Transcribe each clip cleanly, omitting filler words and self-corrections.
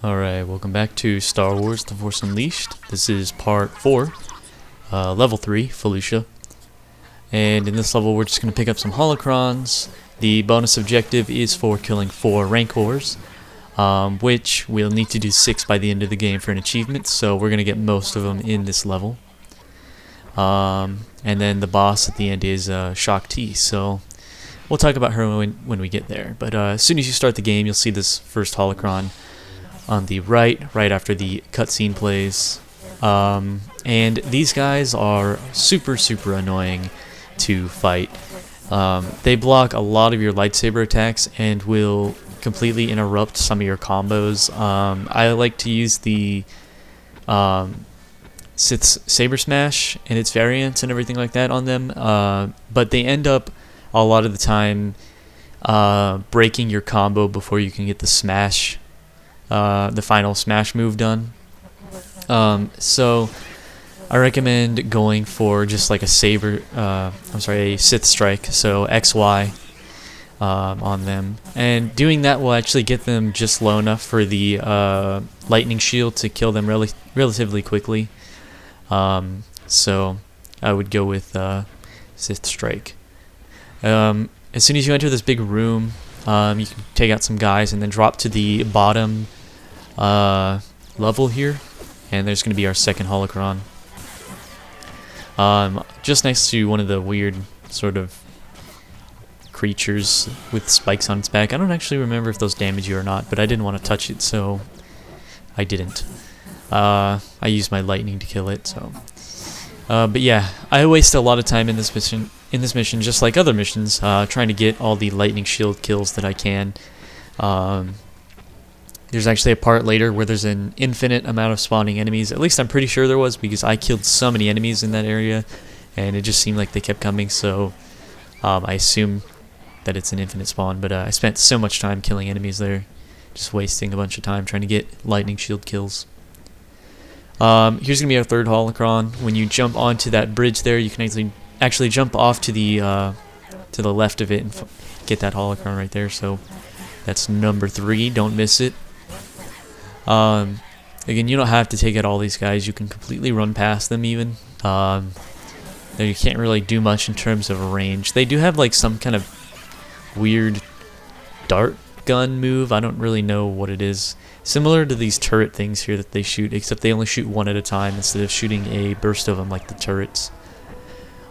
Alright, welcome back to Star Wars The Force Unleashed. This is part 4, level 3, Felucia. And in this level we're just going to pick up some Holocrons. The bonus objective is for killing 4 Rancors, which we'll need to do 6 by the end of the game for an achievement, so we're going to get most of them in this level. And then the boss at the end is Shaak, so we'll talk about her when we get there. But as soon as you start the game, you'll see this first Holocron on the right after the cutscene plays. And these guys are super annoying to fight. They block a lot of your lightsaber attacks and will completely interrupt some of your combos. I like to use the Sith's Saber Smash and its variants and everything like that on them, but they end up a lot of the time breaking your combo before you can get the smash, the final smash move done. So I recommend going for just like a a Sith Strike, so XY on them, and doing that will actually get them just low enough for the lightning shield to kill them relatively quickly. So I would go with Sith Strike. As soon as you enter this big room, you can take out some guys and then drop to the bottom level here, and there's going to be our second Holocron. Just next to one of the weird sort of creatures with spikes on its back. I don't actually remember if those damage you or not, but I didn't want to touch it, so I didn't. I used my lightning to kill it, so. But yeah, I waste a lot of time in this mission, just like other missions, trying to get all the lightning shield kills that I can. There's actually a part later where there's an infinite amount of spawning enemies. At least I'm pretty sure there was, because I killed so many enemies in that area, and it just seemed like they kept coming, so I assume that it's an infinite spawn. But I spent so much time killing enemies there, just wasting a bunch of time trying to get lightning shield kills. Here's going to be our third Holocron. When you jump onto that bridge there, you can actually jump off to the left of it and get that Holocron right there. So that's number 3. Don't miss it. Again, you don't have to take out all these guys. You can completely run past them even. You can't really do much in terms of range. They do have like some kind of weird dart gun move. I don't really know what it is. Similar to these turret things here that they shoot, except they only shoot one at a time instead of shooting a burst of them like the turrets.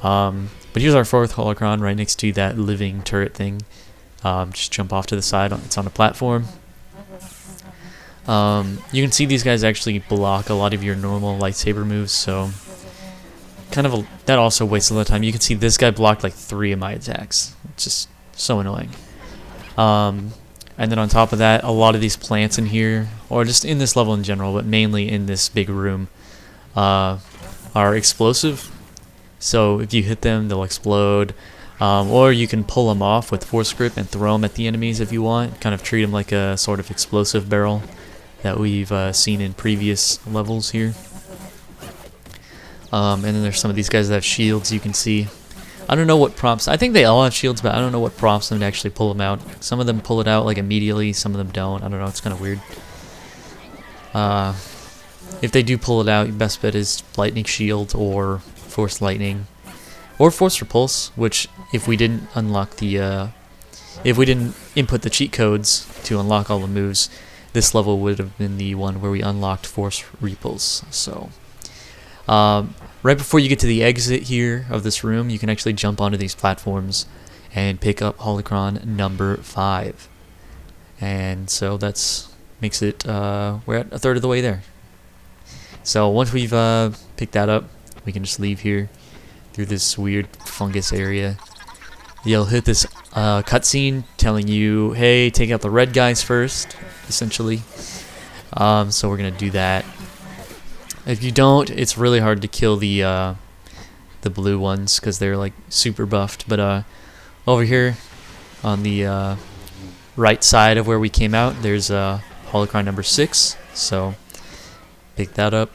But here's our fourth Holocron right next to that living turret thing. Just jump off to the side. It's on a platform. You can see these guys actually block a lot of your normal lightsaber moves, so that also wastes a lot of time. You can see this guy blocked like 3 of my attacks. It's just so annoying. And then on top of that, a lot of these plants in here, or just in this level in general, but mainly in this big room, are explosive. So if you hit them, they'll explode. Or you can pull them off with force grip and throw them at the enemies if you want. Kind of treat them like a sort of explosive barrel that we've seen in previous levels here. And then there's some of these guys that have shields you can see. I don't know what prompts. I think they all have shields, but I don't know what prompts them to actually pull them out. Some of them pull it out like immediately, some of them don't. I don't know, it's kind of weird. If they do pull it out, your best bet is lightning shield or force lightning or force repulse, which if we didn't unlock the if we didn't input the cheat codes to unlock all the moves, this level would have been the one where we unlocked force repulse. So right before you get to the exit here of this room, you can actually jump onto these platforms and pick up Holocron number 5. And so that's makes it, we're at a third of the way there. So once we've picked that up, we can just leave here through this weird fungus area. You'll hit this cutscene telling you, hey, take out the red guys first, essentially. So we're going to do that. If you don't, it's really hard to kill the blue ones because they're like super buffed. But over here on the right side of where we came out, there's Holocron number 6. So pick that up.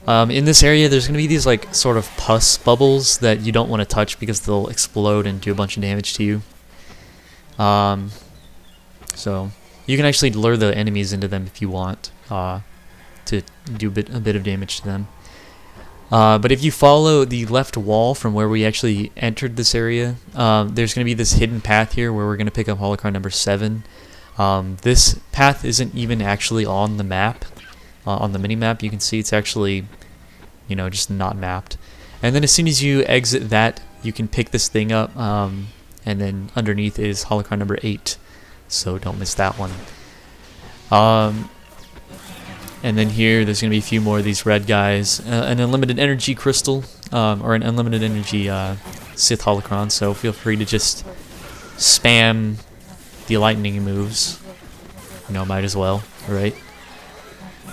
In this area, there's going to be these like sort of pus bubbles that you don't want to touch because they'll explode and do a bunch of damage to you. So you can actually lure the enemies into them if you want. to do a bit of damage to them. But if you follow the left wall from where we actually entered this area, there's going to be this hidden path here where we're going to pick up Holocron number 7. This path isn't even actually on the map. On the mini-map, you can see it's actually, just not mapped. And then as soon as you exit that, you can pick this thing up, and then underneath is Holocron number 8. So don't miss that one. And then here, there's going to be a few more of these red guys. An unlimited energy crystal, or an unlimited energy Sith Holocron, so feel free to just spam the lightning moves. Might as well, right?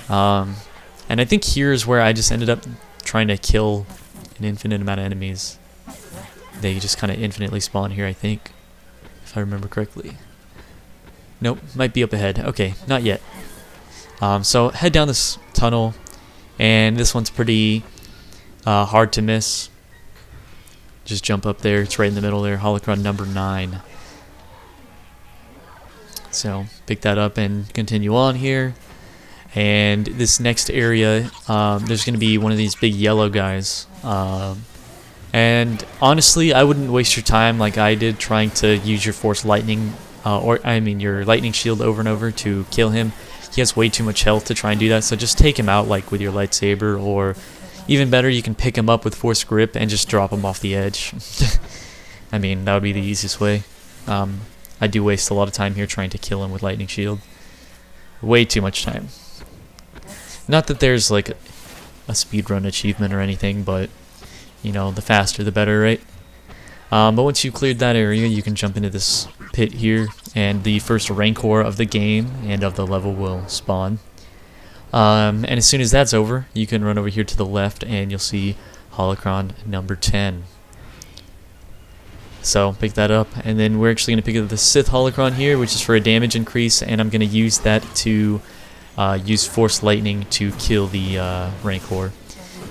And I think here is where I just ended up trying to kill an infinite amount of enemies. They just kind of infinitely spawn here, I think, if I remember correctly. Nope, might be up ahead. Okay, not yet. So head down this tunnel, and this one's pretty hard to miss. Just jump up there. It's right in the middle there. Holocron number 9. So pick that up and continue on here. And this next area, there's going to be one of these big yellow guys. And honestly, I wouldn't waste your time like I did trying to use your Force Lightning, your Lightning Shield over and over to kill him. He has way too much health to try and do that, so just take him out like with your lightsaber, or even better, you can pick him up with Force Grip and just drop him off the edge. That would be the easiest way. I do waste a lot of time here trying to kill him with Lightning Shield. Way too much time. Not that there's like a speedrun achievement or anything, but the faster the better, right? But once you've cleared that area, you can jump into this pit here, and the first Rancor of the game and of the level will spawn. And as soon as that's over, you can run over here to the left, and you'll see Holocron number 10. So pick that up, and then we're actually going to pick up the Sith Holocron here, which is for a damage increase, and I'm going to use that to use Force Lightning to kill the Rancor.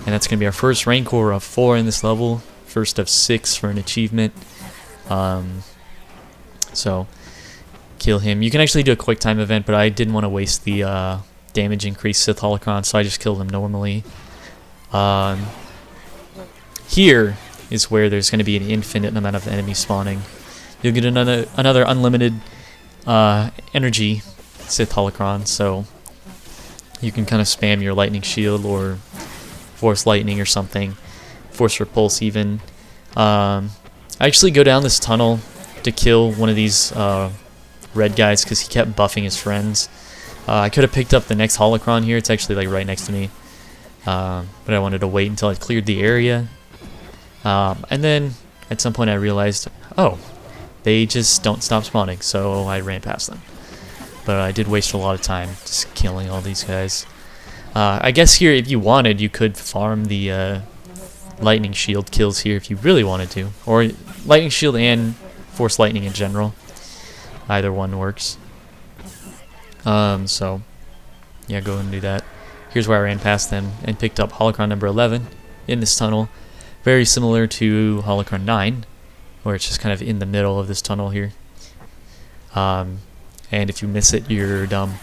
And that's going to be our first Rancor of 4 in this level, first of 6 for an achievement. So kill him. You can actually do a quick time event, but I didn't want to waste the damage increase Sith Holocron, so I just killed him normally. Here is where there's going to be an infinite amount of enemies spawning. You'll get another unlimited energy Sith Holocron, so you can kind of spam your Lightning Shield or Force Lightning or something. Force Repulse even. I actually go down this tunnel to kill one of these red guys because he kept buffing his friends. I could have picked up the next Holocron here. It's actually like right next to me. But I wanted to wait until I cleared the area. And then at some point I realized, oh, they just don't stop spawning, so I ran past them. But I did waste a lot of time just killing all these guys. I guess here, if you wanted, you could farm the Lightning Shield kills here if you really wanted to. Or Lightning Shield and Force Lightning in general. Either one works. So, yeah, go and do that. Here's where I ran past them and picked up Holocron number 11 in this tunnel. Very similar to Holocron 9, where it's just kind of in the middle of this tunnel here. And if you miss it, you're dumb.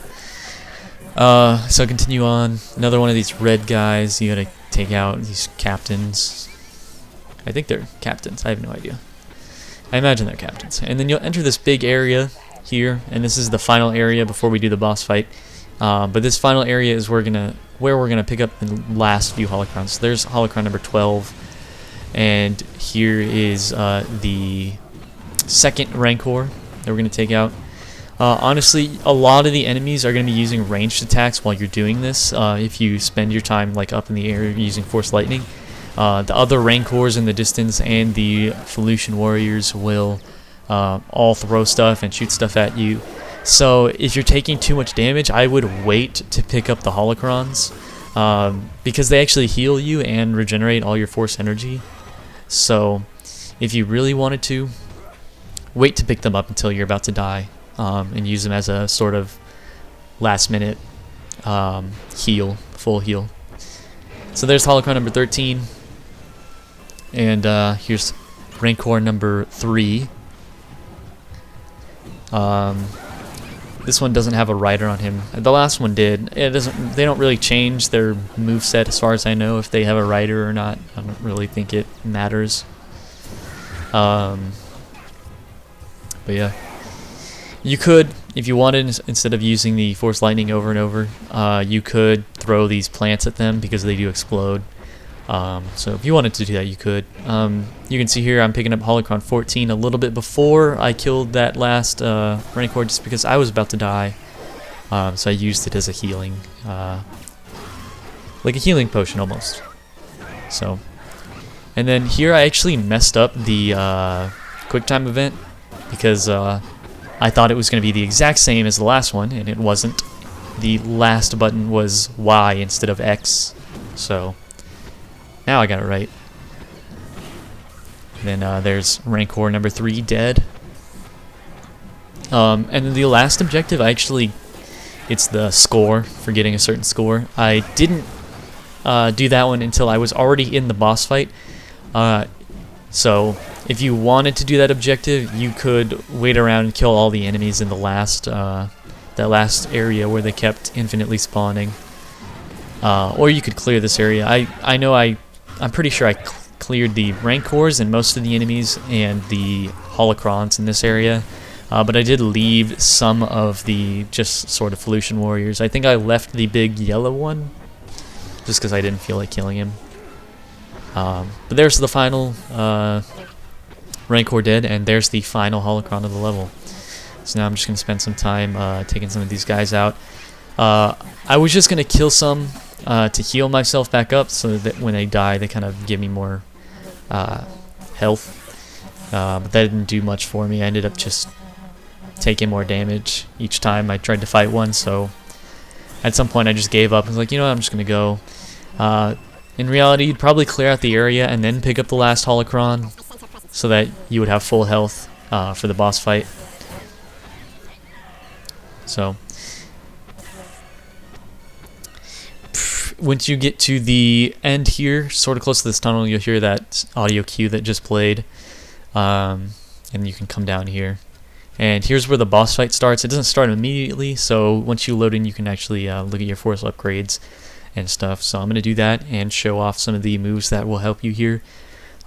So continue on. Another one of these red guys you gotta take out. These captains. I think they're captains. I have no idea. I imagine they're captains. And then you'll enter this big area here, and this is the final area before we do the boss fight. But this final area is where we're gonna pick up the last few holocrons. So there's holocron number 12, and here is the second Rancor that we're gonna take out. Honestly, a lot of the enemies are going to be using ranged attacks while you're doing this. If you spend your time like up in the air using Force Lightning, the other Rancors in the distance and the Felucian warriors will all throw stuff and shoot stuff at you. So if you're taking too much damage, I would wait to pick up the holocrons because they actually heal you and regenerate all your Force energy. So if you really wanted to, wait to pick them up until you're about to die. And use them as a sort of last-minute heal, full heal. So there's Holocron number 13, and here's Rancor number 3. This This one doesn't have a rider on him. The last one did. It doesn't. They don't really change their moveset as far as I know if they have a rider or not. I don't really think it matters. But yeah, you could, if you wanted, instead of using the Force Lightning over and over, you could throw these plants at them because they do explode. So if you wanted to do that, you could. You can see here I'm picking up Holocron 14 a little bit before I killed that last Rancor just because I was about to die. So I used it as a healing, like a healing potion almost. So, and then here I actually messed up the QuickTime event because I thought it was going to be the exact same as the last one, and it wasn't. The last button was Y instead of X. So now I got it right. Then there's Rancor number 3 dead. And then the last objective, it's the score, for getting a certain score. I didn't do that one until I was already in the boss fight. So if you wanted to do that objective, you could wait around and kill all the enemies in the last, that last area where they kept infinitely spawning. Or you could clear this area. I'm pretty sure I cleared the Rancors and most of the enemies and the Holocrons in this area. But I did leave some of the just sort of Felucian warriors. I think I left the big yellow one just because I didn't feel like killing him. But there's the final Rancor dead, and there's the final Holocron of the level. So now I'm just going to spend some time taking some of these guys out. I was just going to kill some to heal myself back up so that when they die they kind of give me more health. But that didn't do much for me. I ended up just taking more damage each time I tried to fight one, so at some point I just gave up. I was like, you know what, I'm just going to go. In reality, you'd probably clear out the area and then pick up the last Holocron so that you would have full health for the boss fight. So once you get to the end here, sort of close to this tunnel, you'll hear that audio cue that just played, and you can come down here. And here's where the boss fight starts. It doesn't start immediately, so once you load in, you can actually look at your force upgrades and stuff. So I'm going to do that and show off some of the moves that will help you here.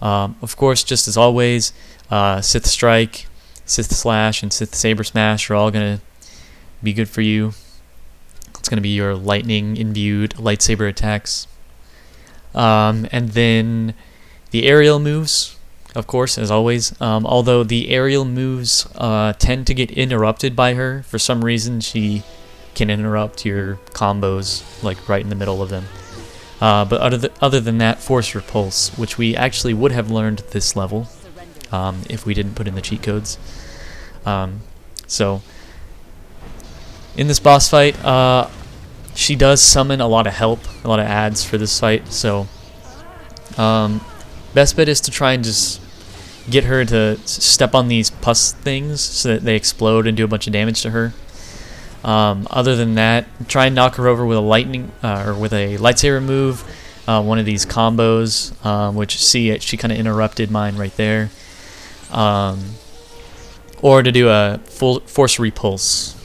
Of course, just as always, Sith Strike, Sith Slash, and Sith Saber Smash are all going to be good for you. It's going to be your lightning imbued lightsaber attacks. And then the aerial moves, of course, as always. Although the aerial moves tend to get interrupted by her. For some reason, she can interrupt your combos like right in the middle of them. But other than that, Force Repulse, which we actually would have learned this level if we didn't put in the cheat codes. So in this boss fight, she does summon a lot of help, a lot of adds for this fight. So best bet is to try and just get her to step on these pus things so that they explode and do a bunch of damage to her. Other than that, try and knock her over with a lightning or with a lightsaber move, one of these combos, which she kind of interrupted mine right there. Or to do a full Force Repulse,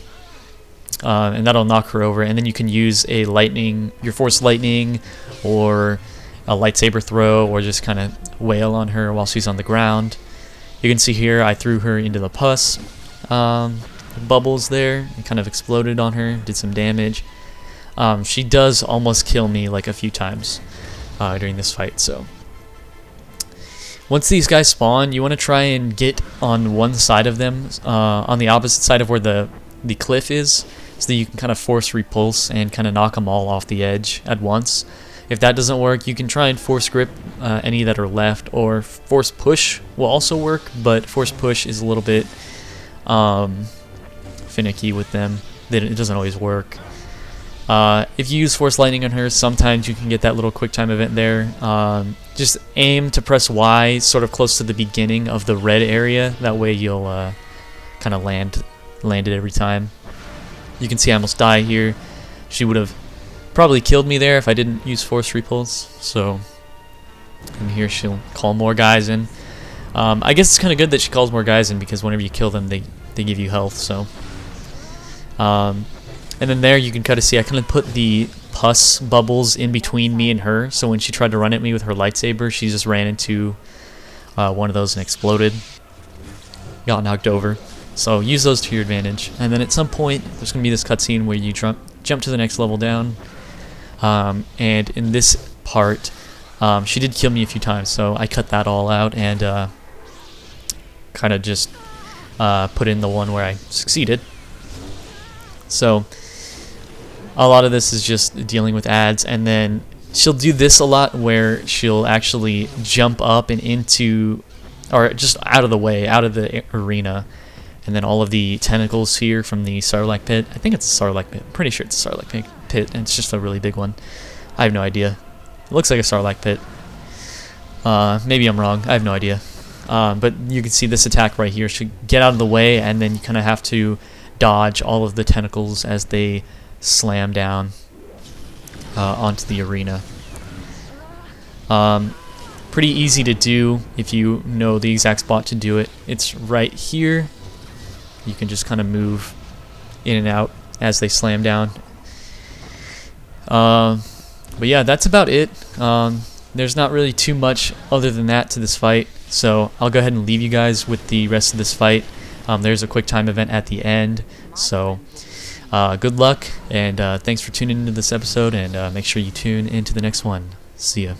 and that'll knock her over. And then you can use a your Force Lightning, or a lightsaber throw, or just kind of wail on her while she's on the ground. You can see here I threw her into the pus bubbles there. It kind of exploded on her, did some damage. She does almost kill me like a few times during this fight. So once these guys spawn, you want to try and get on one side of them, on the opposite side of where the cliff is, so that you can kind of Force Repulse and kind of knock them all off the edge at once. If that doesn't work, you can try and Force Grip any that are left, or Force Push will also work, but Force Push is a little bit finicky with them. It doesn't always work. If you use Force Lightning on her, sometimes you can get that little QuickTime event there. Just aim to press Y sort of close to the beginning of the red area. That way you'll kind of land it every time. You can see I almost die here. She would have probably killed me there if I didn't use Force Repulse. So, and here she'll call more guys in. I guess it's kind of good that she calls more guys in, because whenever you kill them, they give you health. So And then there you can kind of see I kind of put the pus bubbles in between me and her, so when she tried to run at me with her lightsaber, she just ran into one of those and exploded, got knocked over. So use those to your advantage. And then at some point there's going to be this cutscene where you jump to the next level down, and in this part she did kill me a few times, so I cut that all out and kind of just put in the one where I succeeded. So a lot of this is just dealing with ads, and then she'll do this a lot where she'll actually jump up and into, or just out of the way, out of the arena, and then all of the tentacles here from the Sarlacc pit. I think it's a Sarlacc pit. I'm pretty sure it's a Sarlacc pit, and it's just a really big one. I have no idea. It looks like a Sarlacc pit. Maybe I'm wrong. I have no idea. But you can see this attack right here. Should get out of the way, and then you kind of have to dodge all of the tentacles as they slam down onto the arena. Pretty easy to do if you know the exact spot to do it. It's right here. You can just kind of move in and out as they slam down. But yeah, that's about it. There's not really too much other than that to this fight, so I'll go ahead and leave you guys with the rest of this fight. There's a quick time event at the end, so good luck, and thanks for tuning into this episode, and make sure you tune into the next one. See ya.